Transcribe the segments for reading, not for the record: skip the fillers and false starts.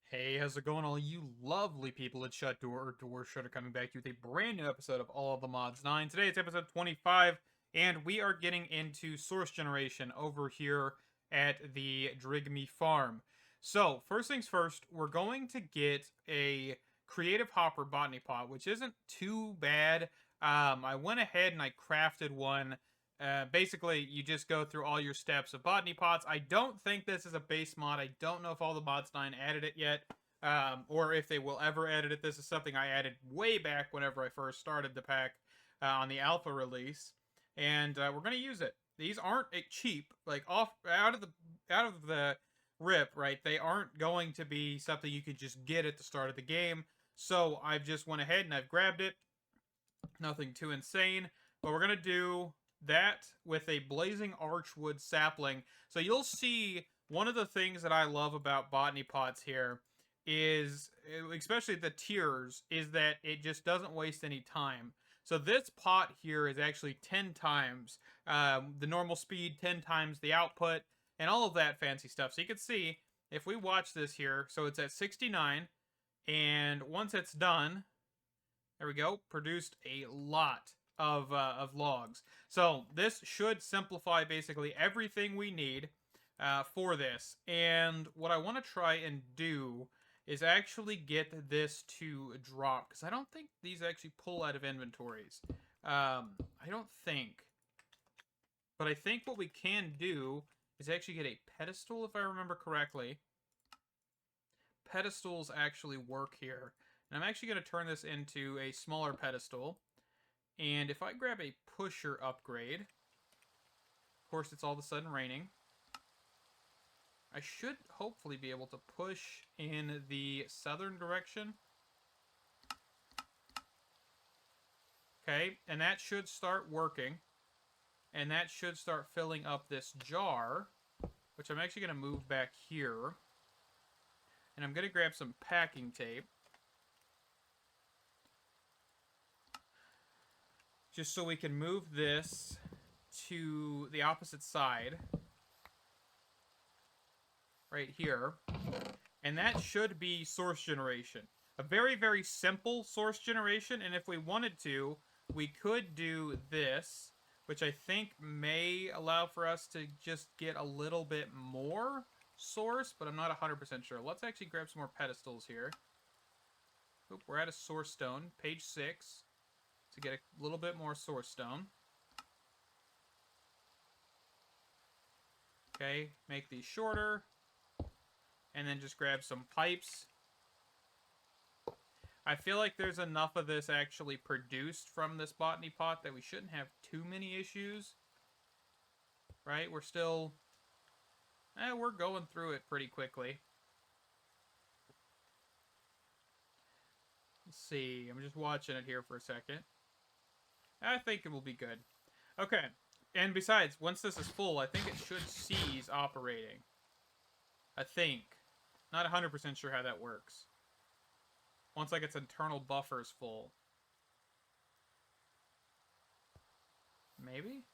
Hey, how's it going, all you lovely people at Shut Door Shutter coming back to you with a brand new episode of All of the Mods 9. Today it's episode 25, and we are getting into source generation over here at the Drigme farm. So, first things first, we're going to get a Creative Hopper Botany Pot, which isn't too bad. I went ahead and I crafted one. Basically, you just go through all your steps of botany pots. I don't think this is a base mod. I don't know if all the mods 9 added it yet, or if they will ever edit it. This is something I added way back whenever I first started the pack on the alpha release, and we're gonna use it. These aren't cheap, like out of the rip, right? They aren't going to be something you could just get at the start of the game. So I've just went ahead and I've grabbed it. Nothing too insane, but we're gonna do that with a blazing archwood sapling. So you'll see one of the things that I love about botany pots here is, especially the tiers, is that it just doesn't waste any time. So this pot here is actually 10 times the normal speed, 10 times the output, and all of that fancy stuff. So you can see, if we watch this here, so it's at 69, and once it's done, there we go, produced a lot of logs. So this should simplify basically everything we need for this. And what I want to try and do is actually get this to drop, because I don't think these actually pull out of inventories. I don't think. But I think what we can do is actually get a pedestal, if I remember correctly. Pedestals actually work here. And I'm actually going to turn this into a smaller pedestal. And if I grab a pusher upgrade, of course it's all of a sudden raining, I should hopefully be able to push in the southern direction. Okay, and that should start working. And that should start filling up this jar, which I'm actually going to move back here. And I'm going to grab some packing tape, just so we can move this to the opposite side. Right here. And that should be source generation. A very, very simple source generation, and if we wanted to, we could do this, which I think may allow for us to just get a little bit more source, but I'm not 100% sure. Let's actually grab some more pedestals here. Oop, we're at a source stone, page 6, to get a little bit more source stone. Okay, make these shorter. And then just grab some pipes. I feel like there's enough of this actually produced from this botany pot that we shouldn't have too many issues. Right? We're still... we're going through it pretty quickly. Let's see. I'm just watching it here for a second. I think it will be good. Okay. And besides, once this is full, I think it should cease operating. I think. Not 100% sure how that works. Once like its internal buffer's full. Maybe?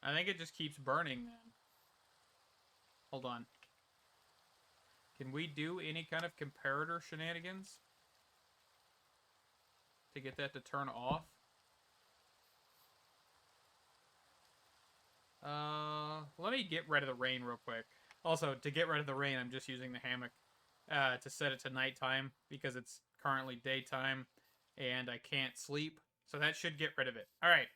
I think it just keeps burning then. Hold on. Can we do any kind of comparator shenanigans to get that to turn off? Let me get rid of the rain real quick. Also, to get rid of the rain, I'm just using the hammock to set it to nighttime because it's currently daytime and I can't sleep. So that should get rid of it. All right.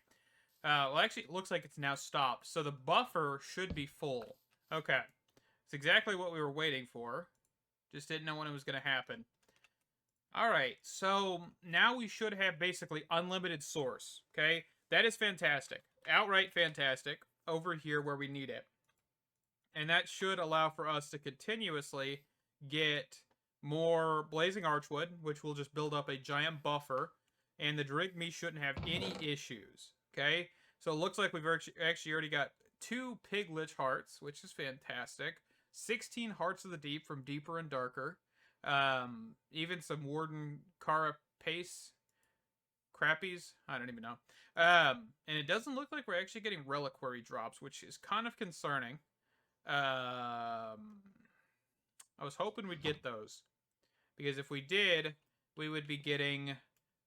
Well, actually, it looks like it's now stopped. So the buffer should be full. Okay. It's exactly what we were waiting for. Just didn't know when it was going to happen. Alright, so now we should have basically unlimited source, okay? That is fantastic. Outright fantastic over here where we need it. And that should allow for us to continuously get more blazing archwood, which will just build up a giant buffer. And the Drigme shouldn't have any issues, okay? So it looks like we've actually already got 2 piglich hearts, which is fantastic. 16 hearts of the deep from deeper and darker. Even some warden pace. Crappies? I don't even know. And it doesn't look like we're actually getting reliquary drops, which is kind of concerning. I was hoping we'd get those. Because if we did, we would be getting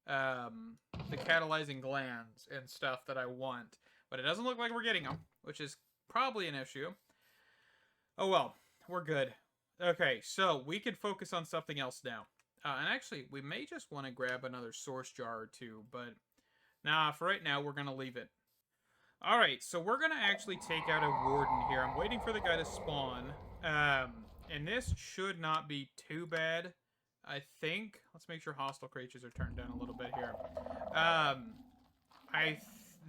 the catalyzing glands and stuff that I want. But it doesn't look like we're getting them, which is probably an issue. Oh well, we're good. Okay, so we can focus on something else now. And actually, we may just want to grab another source jar or two, but nah, for right now, we're going to leave it. Alright, so we're going to actually take out a warden here. I'm waiting for the guy to spawn. And this should not be too bad, I think. Let's make sure hostile creatures are turned down a little bit here.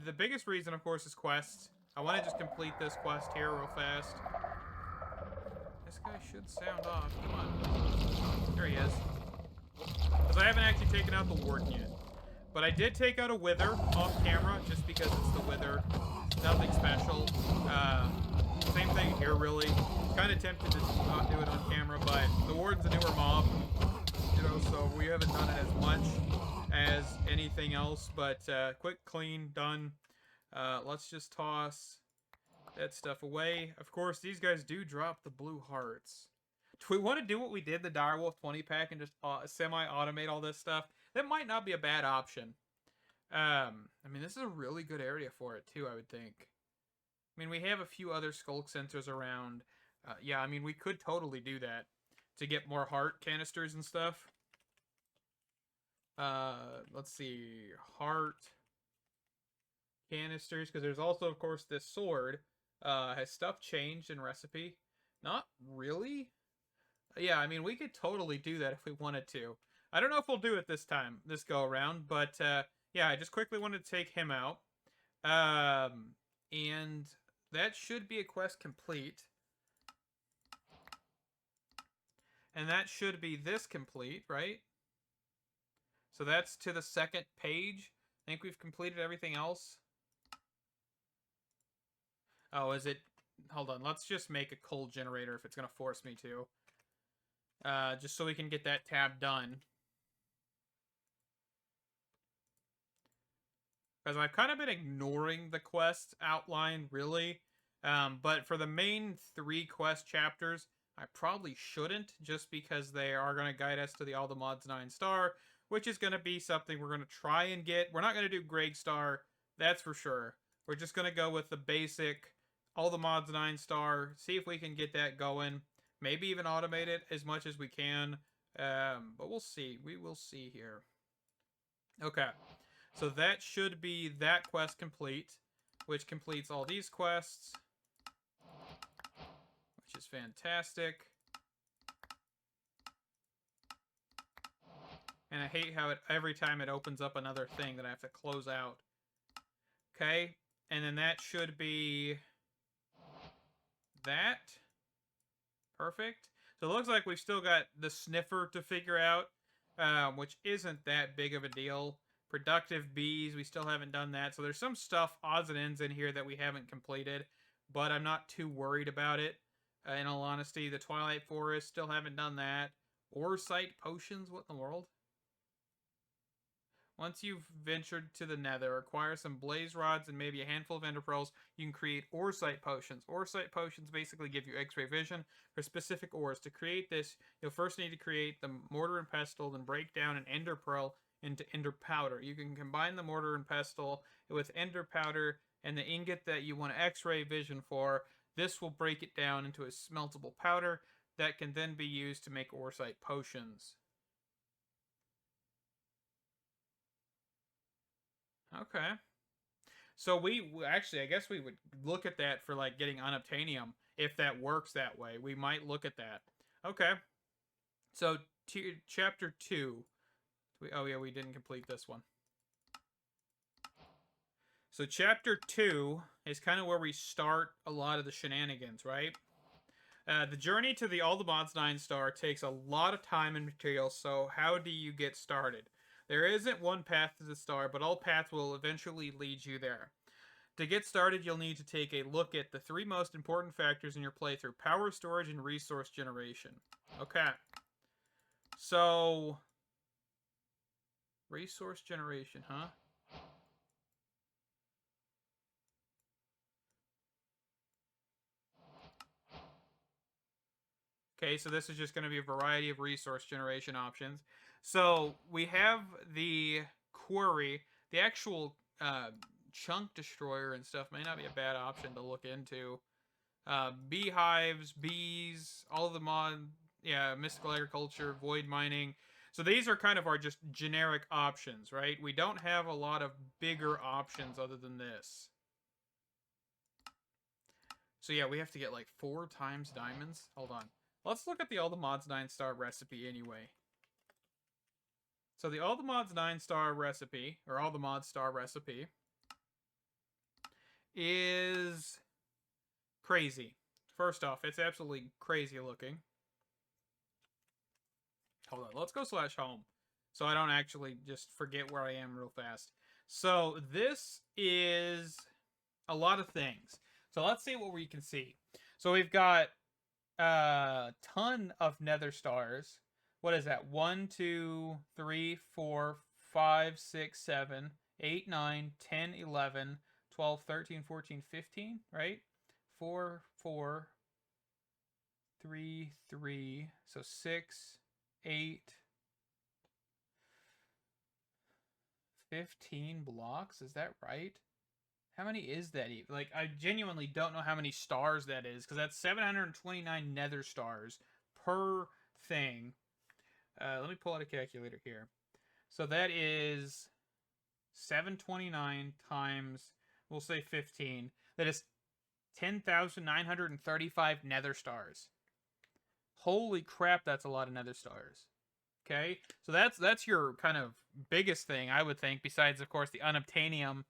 The biggest reason, of course, is quests. I want to just complete this quest here real fast. This guy should sound off. Come on. There he is. Because I haven't actually taken out the warden yet. But I did take out a wither off camera, just because it's the wither. Nothing special. Same thing here, really. Kind of tempted to not do it on camera, but the warden's a newer mob. You know, so we haven't done it as much as anything else. But quick, clean, done. Let's just toss that stuff away. Of course, these guys do drop the blue hearts. Do we want to do what we did in the Direwolf 20-pack and just semi-automate all this stuff? That might not be a bad option. I mean, this is a really good area for it, too, I would think. I mean, we have a few other skulk sensors around. Yeah, I mean, we could totally do that to get more heart canisters and stuff. Let's see. Heart canisters, because there's also, of course, this sword. Has stuff changed in recipe? Not really. Yeah, I mean, we could totally do that if we wanted to. I don't know if we'll do it this time, this go around, but yeah, I just quickly wanted to take him out. And that should be a quest complete. And that should be this complete, right? So that's to the second page. I think we've completed everything else. Oh, is it? Hold on, let's just make a coal generator if it's going to force me to. Just so we can get that tab done. Because I've kind of been ignoring the quest outline, really. But for the main 3 quest chapters, I probably shouldn't, just because they are going to guide us to the All the Mods 9-star, which is going to be something we're going to try and get. We're not going to do Greg Star, that's for sure. We're just going to go with the basic All the Mods 9-star, see if we can get that going. Maybe even automate it as much as we can. But we'll see. We will see here. Okay. So that should be that quest complete, which completes all these quests, which is fantastic. And I hate how every time it opens up another thing that I have to close out. Okay. And then that should be that. Perfect. So it looks like we've still got the sniffer to figure out, which isn't that big of a deal. Productive bees, we still haven't done that. So there's some stuff, odds and ends in here that we haven't completed, but I'm not too worried about it. In all honesty, the Twilight Forest, still haven't done that. Ore site potions, what in the world? Once you've ventured to the nether, acquire some blaze rods and maybe a handful of ender pearls, you can create ore site potions. Ore site potions basically give you x-ray vision for specific ores. To create this, you'll first need to create the mortar and pestle, then break down an ender pearl into ender powder. You can combine the mortar and pestle with ender powder and the ingot that you want x-ray vision for. This will break it down into a smeltable powder that can then be used to make ore site potions. Okay. So we actually, I guess we would look at that for like getting unobtainium if that works that way. We might look at that. Okay. So chapter 2. Oh yeah, we didn't complete this one. So chapter 2 is kind of where we start a lot of the shenanigans, right? The journey to the All the Mods 9-star takes a lot of time and material, so how do you get started? There isn't one path to the star, but all paths will eventually lead you there. To get started, you'll need to take a look at the 3 most important factors in your playthrough: power, storage, and resource generation. Okay. So Resource generation, huh? Okay, so this is just going to be a variety of resource generation options. So we have the quarry, the actual chunk destroyer and stuff may not be a bad option to look into. Beehives, bees, all the yeah, mystical agriculture, void mining. So these are kind of our just generic options, right? We don't have a lot of bigger options other than this. So yeah, we have to get like 4 times diamonds. Hold on. Let's look at the All the Mods 9-star recipe anyway. So the All the Mods 9-star recipe, or All the Mods star recipe, is crazy. First off, it's absolutely crazy looking. Hold on, let's go /home. So I don't actually just forget where I am real fast. So this is a lot of things. So let's see what we can see. So we've got a ton of nether stars. What is that? 1, 2, 3, 4, 5, 6, 7, 8, 9, 10, 11, 12, 13, 14, 15, right? 4, 4, 3, 3. So 6, 8, 15 blocks. Is that right? How many is that even? Like, I genuinely don't know how many stars that is, because that's 729 nether stars per thing. Let me pull out a calculator here. So that is 729 times, we'll say 15. That is 10,935 nether stars. Holy crap, that's a lot of nether stars. Okay, so that's your kind of biggest thing, I would think, besides, of course, the unobtainium,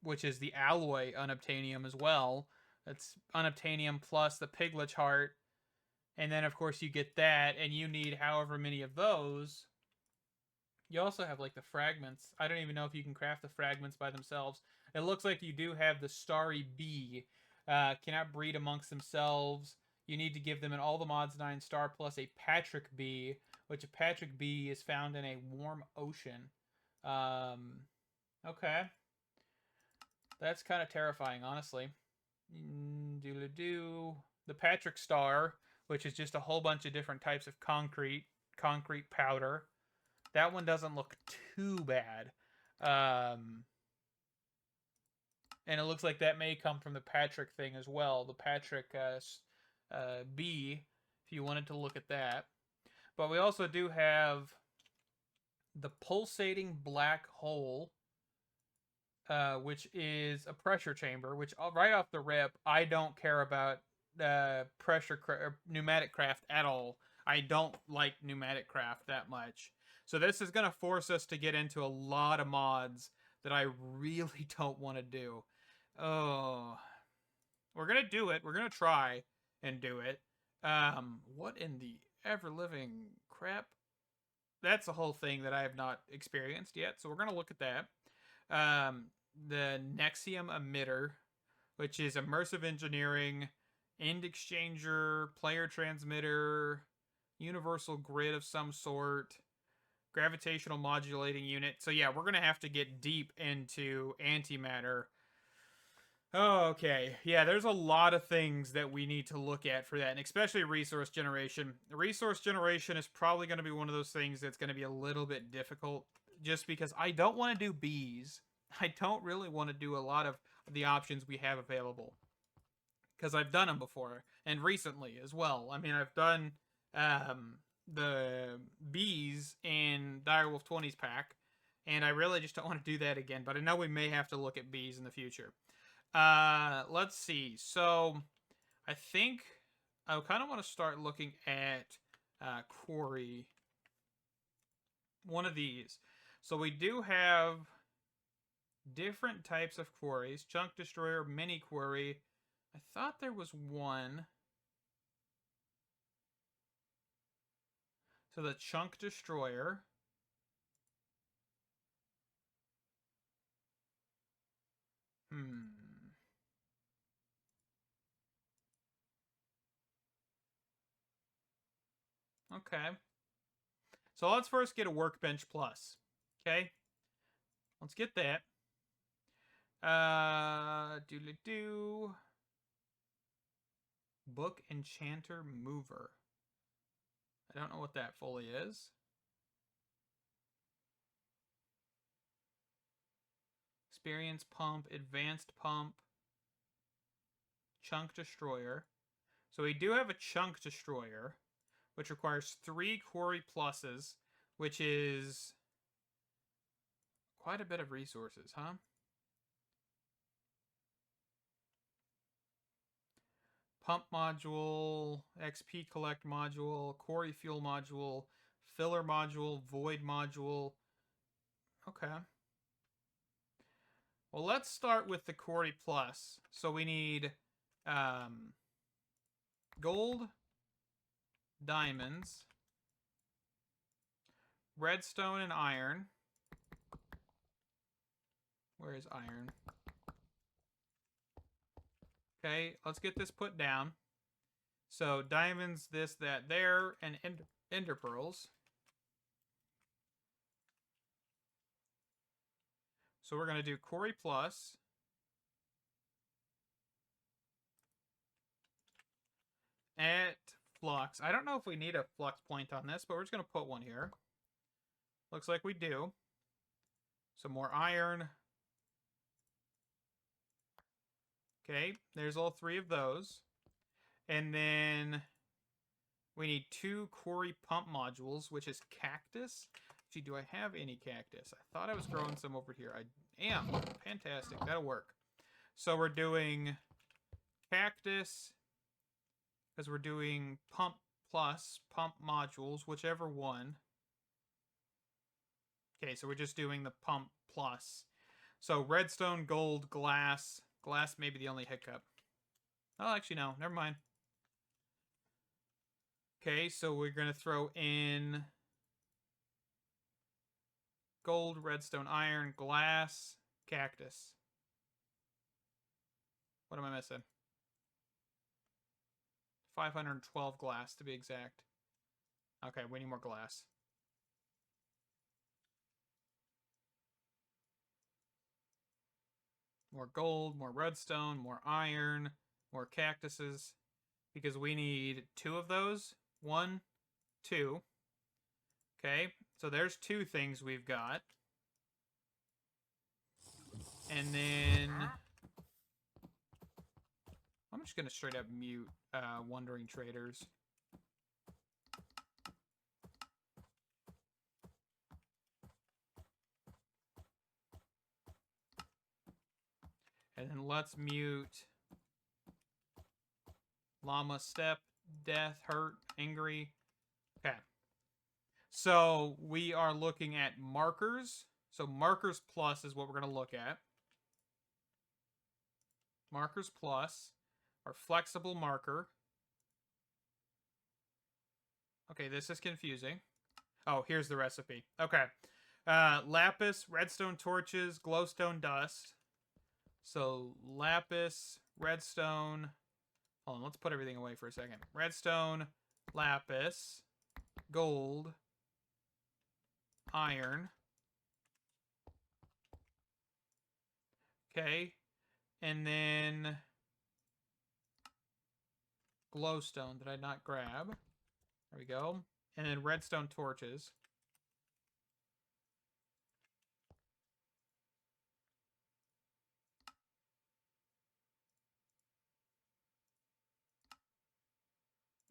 which is the alloy unobtainium as well. That's unobtainium plus the piglet heart. And then, of course, you get that, and you need however many of those. You also have, like, the fragments. I don't even know if you can craft the fragments by themselves. It looks like you do have the starry bee. Cannot breed amongst themselves. You need to give them an All the Mods 9-star plus a Patrick bee, which a Patrick bee is found in a warm ocean. Okay. That's kind of terrifying, honestly. The Patrick star, which is just a whole bunch of different types of concrete powder. That one doesn't look too bad. And it looks like that may come from the Patrick thing as well. The Patrick bee, if you wanted to look at that. But we also do have the pulsating black hole, which is a pressure chamber, which right off the rip, I don't care about pneumatic craft at all. I don't like pneumatic craft that much. So this is going to force us to get into a lot of mods that I really don't want to do. Oh, we're going to do it. We're going to try and do it. What in the ever-living crap? That's a whole thing that I have not experienced yet. So we're going to look at that. The Nexium emitter, which is immersive engineering, end exchanger, player transmitter, universal grid of some sort, gravitational modulating unit. So yeah, we're going to have to get deep into antimatter. Oh, okay. Yeah, there's a lot of things that we need to look at for that, and especially resource generation. Resource generation is probably going to be one of those things that's going to be a little bit difficult, just because I don't want to do bees. I don't really want to do a lot of the options we have available, because I've done them before, and recently as well. I mean, I've done the bees in Direwolf 20's pack, and I really just don't want to do that again, but I know we may have to look at bees in the future. Let's see. So, I think I kind of want to start looking at quarry. One of these. So we do have different types of quarries. Chunk destroyer, mini quarry. I thought there was one. So the chunk destroyer. Okay. So let's first get a workbench plus. Okay. Let's get that. Doodly-doo. Book Enchanter Mover. I don't know what that fully is. Experience Pump, Advanced Pump, Chunk Destroyer. So we do have a Chunk Destroyer, which requires 3 Quarrypluses, which is quite a bit of resources, huh? Pump module, XP collect module, quarry fuel module, filler module, void module. Okay. Well, let's start with the Quarryplus. So we need gold, diamonds, redstone, and iron. Where is iron? Okay, let's get this put down. So diamonds, this, that, there, and ender pearls. So we're going to do Quarryplus. At flux. I don't know if we need a flux point on this, but we're just going to put one here. Looks like we do. Some more iron. Okay, there's all 3 of those. And then we need 2 quarry pump modules, which is cactus. Gee, do I have any cactus? I thought I was growing some over here. I am. Fantastic. That'll work. So we're doing cactus, because we're doing pump plus, pump modules, whichever one. Okay, so we're just doing the pump plus. So redstone, gold, glass. Glass may be the only hiccup. Oh, actually, no. Never mind. Okay, so we're going to throw in gold, redstone, iron, glass, cactus. What am I missing? 512 glass, to be exact. Okay, we need more glass. More gold, more redstone, more iron, more cactuses. Because we need 2 of those. 1, 2. Okay, so there's 2 things we've got. And then I'm just going to straight up mute Wandering Traders. And then let's mute Llama, Step, Death, Hurt, Angry. Okay. So we are looking at markers. So markers plus is what we're going to look at. Markers plus, our flexible marker. Okay, this is confusing. Oh, here's the recipe. Okay. Lapis, redstone torches, glowstone dust. So lapis, redstone. Hold on, let's put everything away for a second. Redstone, lapis, gold, iron. Okay. And then glowstone that I not grab. There we go. And then redstone torches.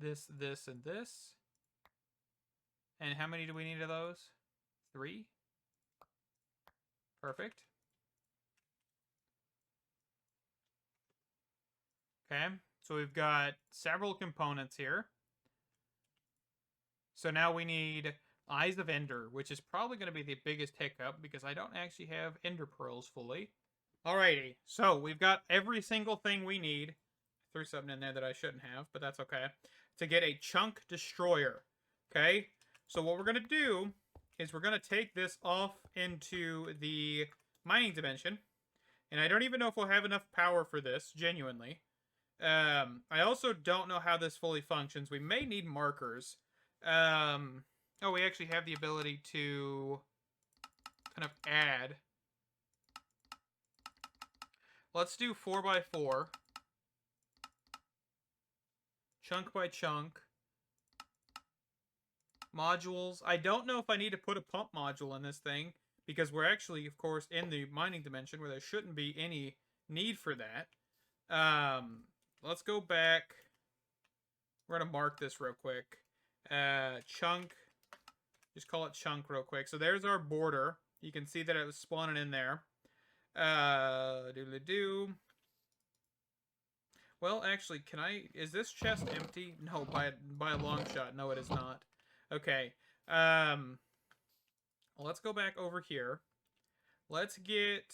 This, this, and this. And how many do we need of those? 3. Perfect. Okay, so we've got several components here. So now we need Eyes of Ender, which is probably going to be the biggest hiccup because I don't actually have Ender Pearls fully. Alrighty, so we've got every single thing we need. I threw something in there that I shouldn't have, but that's okay. To get a Chunk Destroyer. Okay, so what we're going to do is we're going to take this off into the mining dimension. And I don't even know if we'll have enough power for this, genuinely. I also don't know how this fully functions. We may need markers. Oh, we actually have the ability to enough add. Let's do 4x4. Chunk by chunk. Modules. I don't know if I need to put a pump module in this thing, because we're actually, of course, in the mining dimension where there shouldn't be any need for that. Let's go back. We're going to mark this real quick. Chunk. Just call it chunk real quick. So there's our border. You can see that it was spawning in there. Doodly-doo. Well, actually, can I... Is this chest empty? No, by a long shot. No, it is not. Okay. Let's go back over here. Let's get...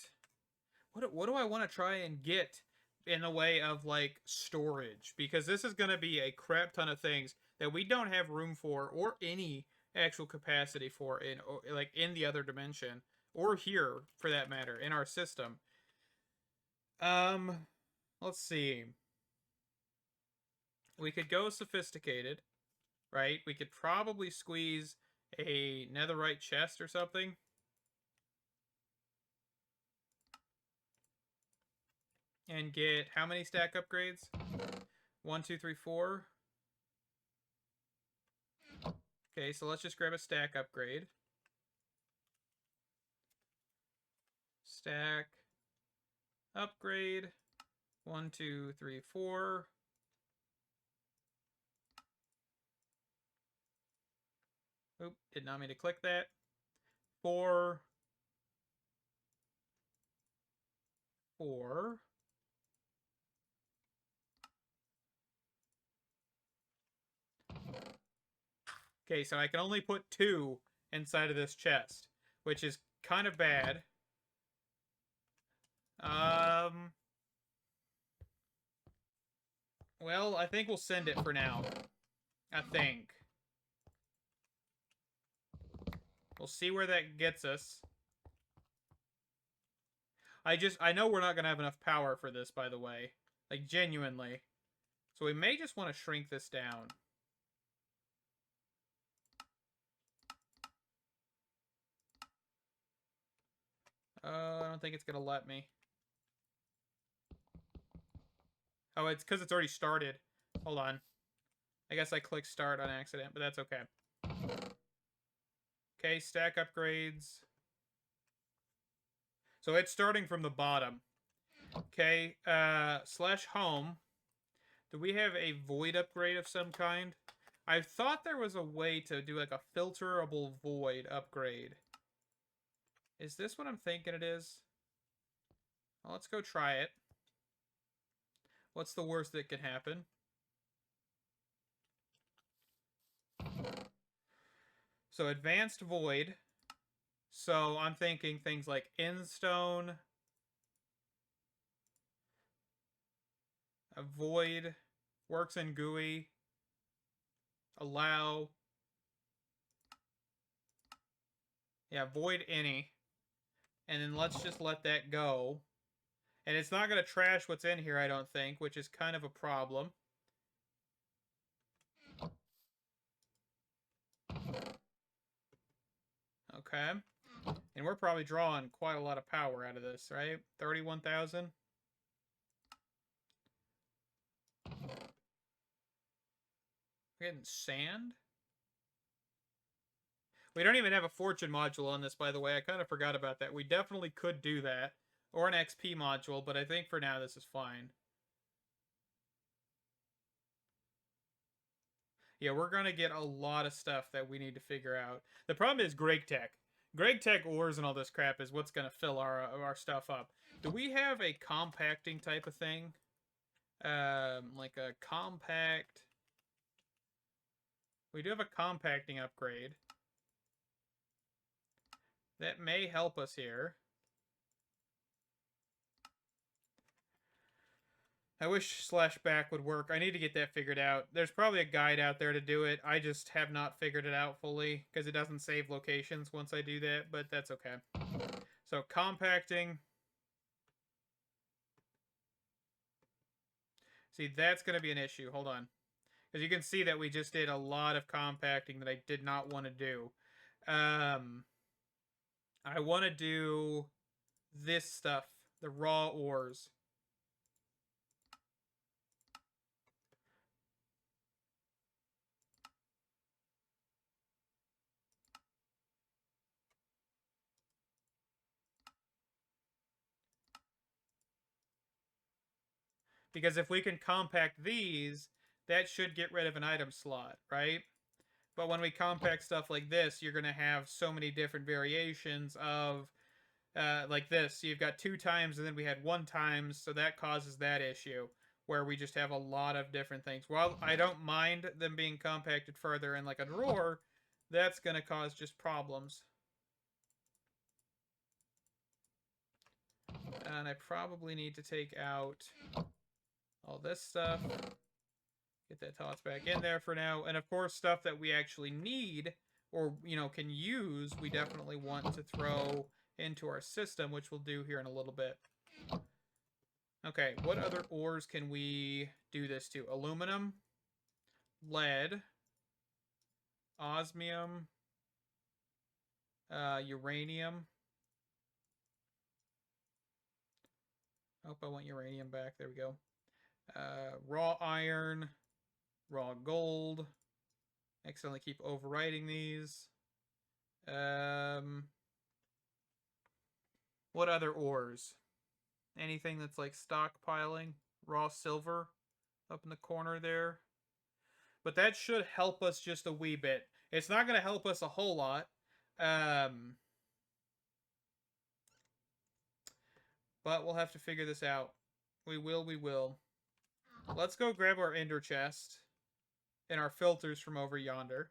What do I want to try and get in the way of, like, storage? Because this is going to be a crap ton of things that we don't have room for, or any actual capacity for, in the other dimension. Or here, for that matter, in our system. Let's see. We could go sophisticated, right? We could probably squeeze a netherite chest or something. And get how many stack upgrades? 1, 2, 3, 4. Okay, so let's just grab a stack upgrade. Stack upgrade. 1, 2, 3, 4. Oop, did not mean to click that. 4. 4. Okay, so I can only put 2 inside of this chest, which is kind of bad. Well, I think we'll send it for now. I think. We'll see where that gets us. I know we're not going to have enough power for this, by the way. Like, genuinely. So we may just want to shrink this down. I don't think it's going to let me. Oh, it's because it's already started. Hold on. I guess I clicked start on accident, but that's okay. Okay, stack upgrades. So it's starting from the bottom. Okay, /home. Do we have a void upgrade of some kind? I thought there was a way to do like a filterable void upgrade. Is this what I'm thinking it is? Well, let's go try it. What's the worst that can happen? So advanced void. So I'm thinking things like endstone, a void, works in GUI, allow. Yeah, void any. And then let's just let that go. And it's not going to trash what's in here, I don't think, which is kind of a problem. Okay. And we're probably drawing quite a lot of power out of this, right? 31,000. We're getting sand? We don't even have a fortune module on this, by the way. I kind of forgot about that. We definitely could do that. Or an XP module, but I think for now this is fine. Yeah, we're going to get a lot of stuff that we need to figure out. The problem is Greg Tech. Greg Tech ores and all this crap is what's going to fill our stuff up. Do we have a compacting type of thing? Like a compact... We do have a compacting upgrade. That may help us here. I wish /back would work. I need to get that figured out. There's probably a guide out there to do it. I just have not figured it out fully because it doesn't save locations once I do that, but that's okay. So compacting. See, that's going to be an issue. Hold on. Because you can see that we just did a lot of compacting that I did not want to do. I I want to do this stuff, the raw ores. Because if we can compact these, that should get rid of an item slot, right? But when we compact stuff like this, you're going to have so many different variations of like this. So you've got 2 times and then we had 1 times, so that causes that issue where we just have a lot of different things. While I don't mind them being compacted further in like a drawer, that's going to cause just problems. And I probably need to take out all this stuff. Get that tots back in there for now. And of course, stuff that we actually need or, you know, can use, we definitely want to throw into our system, which we'll do here in a little bit. Okay, what other ores can we do this to? Aluminum, lead, osmium, uranium. Oh, I want uranium back. There we go. Raw iron, raw gold. Accidentally keep overwriting these. What other ores? Anything that's like stockpiling? Raw silver up in the corner there. But that should help us just a wee bit. It's not going to help us a whole lot. But we'll have to figure this out. We will. Let's go grab our ender chest and our filters from over yonder.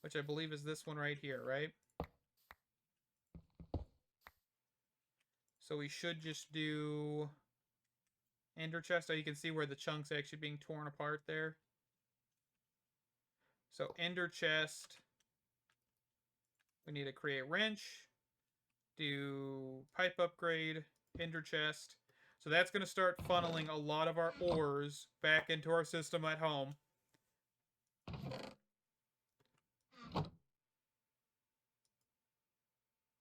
Which I believe is this one right here, right? So we should just do ender chest. So you can see where the chunk's actually being torn apart there. So ender chest. We need to create wrench. Do pipe upgrade. Ender chest. So that's going to start funneling a lot of our ores back into our system at home.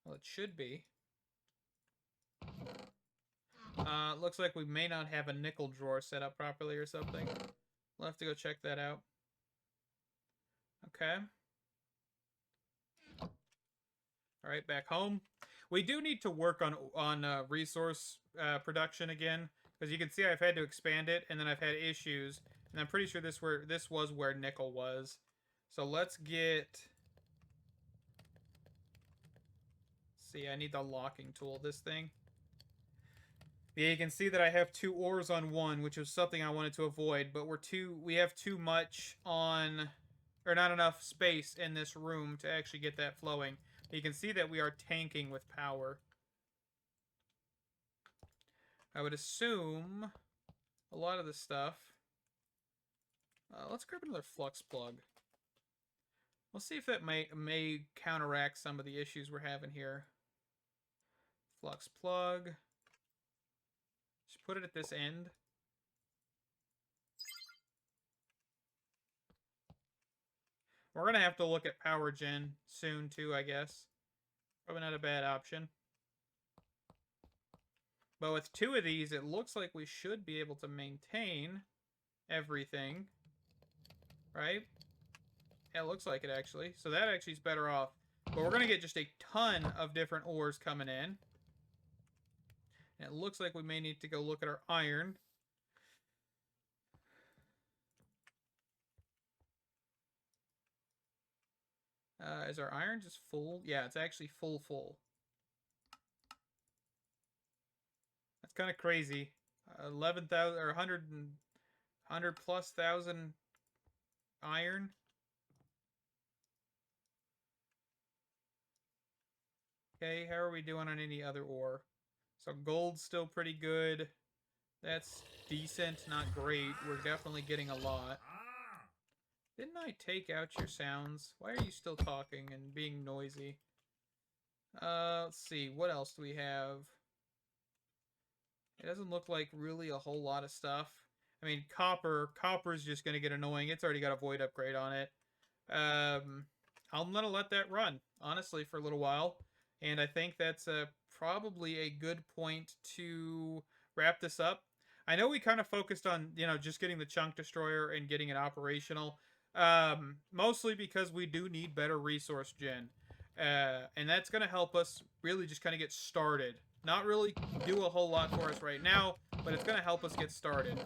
Well, it should be. Looks like we may not have a nickel drawer set up properly or something. We'll have to go check that out. Okay. Alright, back home. We do need to work on resource production again, because you can see I've had to expand it, and then I've had issues, and I'm pretty sure this was where nickel was. So let's get... See, I need the locking tool, this thing. Yeah, you can see that I have 2 ores on 1, which was something I wanted to avoid, but we have too much on, or not enough space in this room to actually get that flowing. You can see that we are tanking with power. I would assume a lot of the stuff. Let's grab another flux plug. We'll see if that may counteract some of the issues we're having here. Flux plug. Just put it at this end. We're going to have to look at power gen soon too, I guess. Probably not a bad option. But with 2 of these, it looks like we should be able to maintain everything. Right? Yeah, it looks like it actually. So that actually is better off. But we're going to get just a ton of different ores coming in. And it looks like we may need to go look at our iron. Is our iron just full? Yeah, it's actually full. That's kind of crazy. 11,000 or 100 plus thousand iron. Okay, how are we doing on any other ore? So gold's still pretty good. That's decent, not great. We're definitely getting a lot. Didn't I take out your sounds? Why are you still talking and being noisy? Let's see. What else do we have? It doesn't look like really a whole lot of stuff. I mean, copper is just going to get annoying. It's already got a void upgrade on it. I'm going to let that run. honestly, for a little while. And I think that's probably a good point to wrap this up. I know we kind of focused on, just getting the chunk destroyer and getting it operational. Mostly because we do need better resource gen. And that's going to help us really just kind of get started. Not really do a whole lot for us right now, but it's going to help us get started.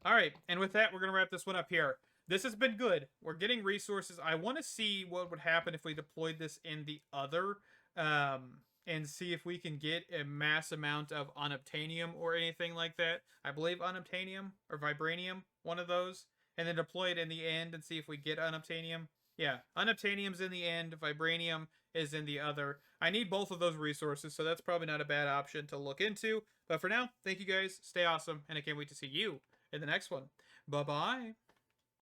All right, and with that, we're going to wrap this one up here. This has been good. We're getting resources. I want to see what would happen if we deployed this in the other, and see if we can get a mass amount of unobtainium or anything like that. I believe unobtainium or vibranium, one of those, and then deploy it in the end and see if we get unobtainium. Yeah, unobtainium's in the end, vibranium is in the other. I need both of those resources, so that's probably not a bad option to look into. But for now, thank you guys, stay awesome, and I can't wait to see you in the next one. Bye-bye.